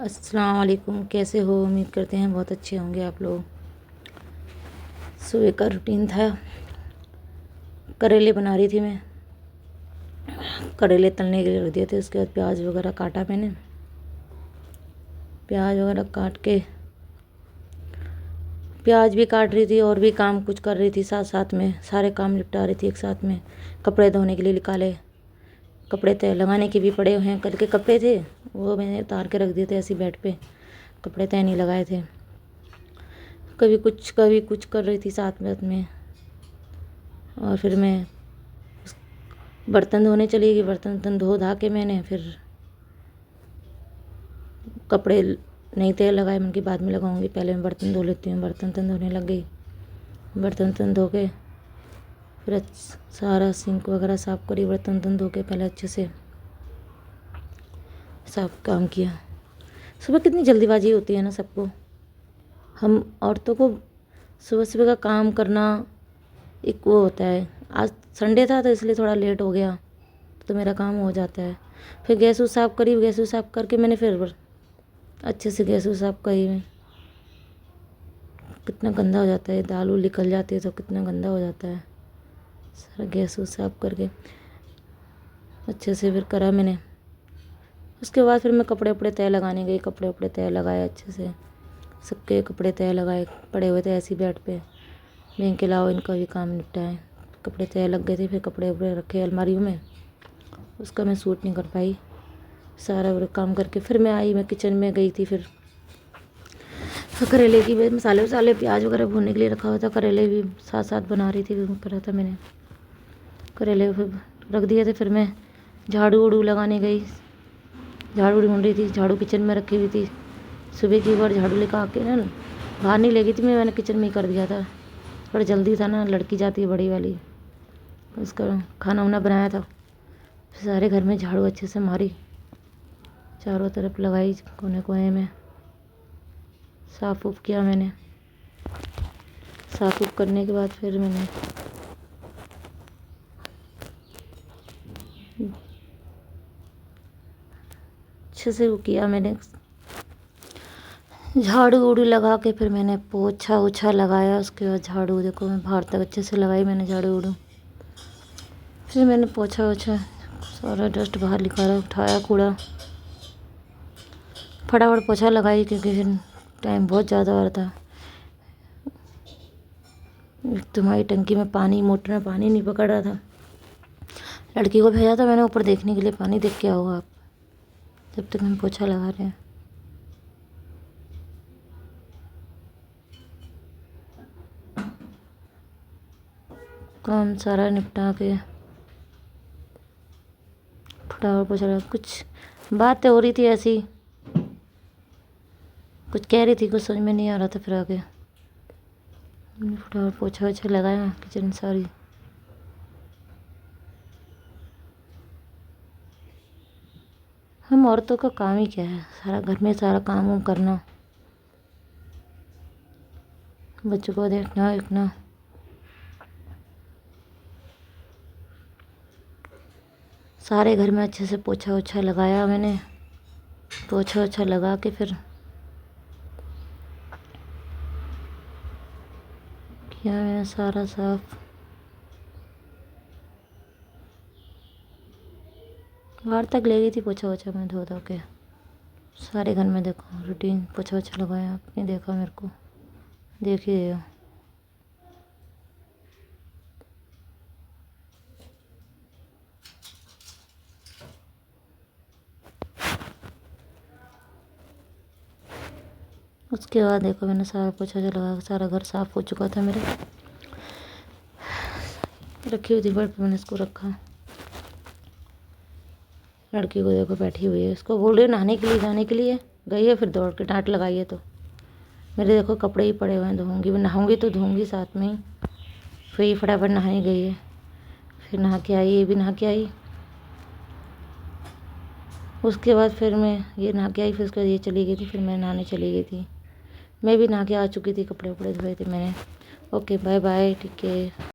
अस्सलाम वालेकुम। कैसे हो? उम्मीद करते हैं बहुत अच्छे होंगे आप लोग। सुबह का रूटीन था, करेले बना रही थी मैं। करेले तलने के लिए रख दिए थे। उसके बाद प्याज वगैरह काटा मैंने। प्याज वगैरह काट के प्याज भी काट रही थी और भी काम कुछ कर रही थी, साथ साथ में सारे काम निपटा रही थी एक साथ में। कपड़े धोने के लिए निकाले, कपड़े तय लगाने के भी पड़े हुए हैं। कल के कपड़े थे वो मैंने उतार के रख दिए थे ऐसी बेड पे, कपड़े तय नहीं लगाए थे। कभी कुछ कर रही थी साथ में। और फिर मैं बर्तन धोने चली गई। बर्तन धो धा के मैंने फिर कपड़े नहीं तय लगाए। मैंने कि बाद में लगाऊंगी, पहले मैं बर्तन धो लेती हूँ। बर्तन धोने लग गई। बर्तन धो के फिर सारा सिंक वगैरह साफ़ करी। बर्तन धो के पहले अच्छे से साफ काम किया। सुबह कितनी जल्दीबाजी होती है ना सबको। हम औरतों को सुबह सुबह का काम करना एक वो होता है। आज संडे था तो इसलिए थोड़ा लेट हो गया, तो मेरा काम हो जाता है। फिर गैस साफ़ करी। गैस साफ़ करके मैंने फिर अच्छे से गैस साफ़ करी। मैं कितना गंदा हो जाता है, दाल उल निकल जाती है तो कितना गंदा हो जाता है। सारा गैस साफ़ करके अच्छे से फिर करा मैंने। उसके बाद फिर मैं कपड़े उपड़े तय लगाने गई। कपड़े उपड़े तय लगाए अच्छे से। सबके कपड़े तय लगाए, पड़े हुए थे ऐसी बेड पे। मैं इनके अलावा इनका भी काम निपटाए। कपड़े तय लग गए थे। फिर कपड़े उपड़े रखे अलमारियों में। उसका मैं सूट नहीं कर पाई। सारा काम करके फिर मैं आई। मैं किचन में गई थी। फिर करेले की मसाले वसाले प्याज वगैरह भूनने के लिए रखा हुआ था। करेले भी साथ साथ बना रही थी, करा था मैंने। करेले फिर रख दिए थे। फिर मैं झाड़ू उड़ू लगाने गई। झाड़ू ढूंढ रही थी। झाड़ू किचन में रखी हुई थी। सुबह की बार झाड़ू लेकर आके ना बाहर नहीं ले गई थी मैंने किचन में ही कर दिया था। थोड़ा जल्दी था ना, लड़की जाती है बड़ी वाली, उसका खाना वाना बनाया था। सारे घर में झाड़ू अच्छे से मारी, चारों तरफ लगाई, कोने कोने में साफ उफ किया मैंने। साफ उफ करने के बाद फिर मैंने अच्छे से वो किया मैंने। झाड़ू उड़ू लगा के फिर मैंने पोछा ओछा लगाया। उसके बाद झाड़ू देखो मैं बाहर तक अच्छे से लगाई मैंने झाड़ू उड़ू। फिर मैंने पोछा ओछा सारा डस्ट बाहर निकाला, उठाया कूड़ा, फटाफट पोछा लगाई क्योंकि फिर टाइम बहुत ज़्यादा हो रहा था। तुम्हारी टंकी में पानी, मोटर में पानी नहीं पकड़ रहा था। लड़की को भेजा था मैंने ऊपर देखने के लिए, पानी देख के आओ आप। जब तक हम पोछा लगा रहे हैं। काम सारा निपटा के फटाफट पोछा लगा। कुछ बातें हो रही थी ऐसी, कुछ कह रही थी, कुछ समझ में नहीं आ रहा था। फिर आगे फटाफट पोछा ओछा लगाया किचन सारी। हम औरतों का काम ही क्या है, सारा घर में सारा काम वाम करना, बच्चों को देखना। सारे घर में अच्छे से पोछा ओछा लगाया मैंने। पोछा ओछा लगा के फिर किया मैंने सारा साफ। बाहर तक ले गई थी पोछा ओछा मैं धो धा के। सारे घर में देखो रूटीन पोछा ओछा लगाया। आपने देखा मेरे को, देखिए। उसके बाद देखो मैंने सारा पोछा ओछा लगा, सारा घर साफ हो चुका था मेरे। रखी हुई थी बेड पर, मैंने इसको रखा। लड़की को देखो बैठी हुई है, इसको बोल रही है नहाने के लिए जाने के लिए, गई है फिर दौड़ के डांट लगाई है। तो मेरे देखो कपड़े ही पड़े हुए हैं, धोऊंगी। मैं नहाऊंगी तो धोऊंगी साथ में ही। फिर ये फटाफट नहाने गई है। फिर नहा के आई, ये भी नहा के आई। उसके बाद फिर मैं ये नहा के आई। फिर उसके बाद ये चली गई थी। फिर मैं नहाने चली गई थी। मैं भी नहा के आ चुकी थी, कपड़े उपड़े धोए थे मैंने। ओके बाय बाय, ठीक है।